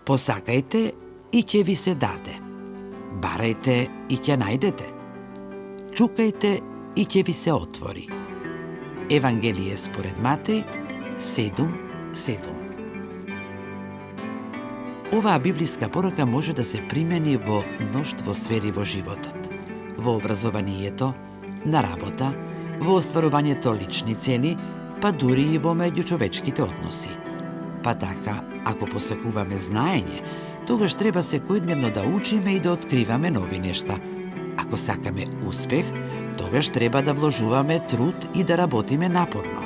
Посакајте и ќе ви се даде. Барајте и ќе најдете. Чукајте и ќе ви се отвори. Евангелие според Матеј 7:7. Оваа библиска порака може да се примени во мноштво сфери во животот. Во образованието, на работа, во остварувањето лични цели, па дури и во меѓучовечките односи. Па така, ако посакуваме знаење, тогаш треба секојдневно да учиме и да откриваме нови нешта. Ако сакаме успех, тогаш треба да вложуваме труд и да работиме напорно.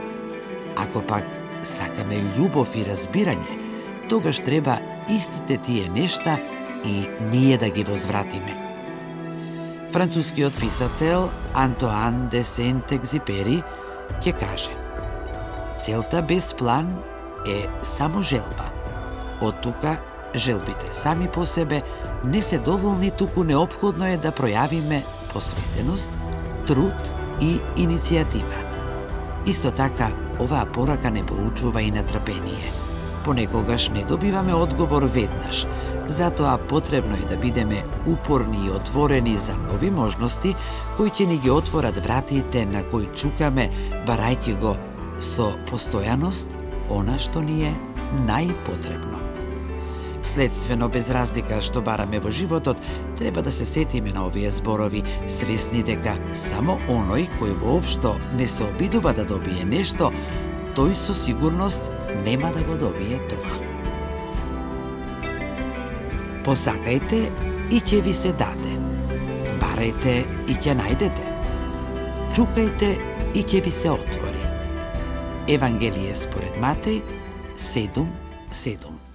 Ако пак сакаме љубов и разбирање, тогаш треба истите тие нешта и ние да ги возвратиме. Францускиот писател Антоан де Сент-Екзипери ќе каже: целта без план е само желба. Од тука, желбите сами по себе не се доволни, туку неопходно е да пројавиме посветеност, труд и иницијатива. Исто така, оваа порака не поучува и на трпение. Понекогаш не добиваме одговор веднаш, затоа потребно е да бидеме упорни и отворени за нови можности кои ќе ни ги отворат вратите на кои чукаме, барајќи го со постојаност она што ни е најпотребно. Следствено, без разлика што бараме во животот, треба да се сетиме на овие зборови, свесни дека само оној кој воопшто не се обидува да добие нешто, тој со сигурност нема да го добие тоа. Посакајте и ќе ви се даде. Барајте и ќе најдете. Чукајте и ќе ви се отвори. Евангелие според Матеј 7:7.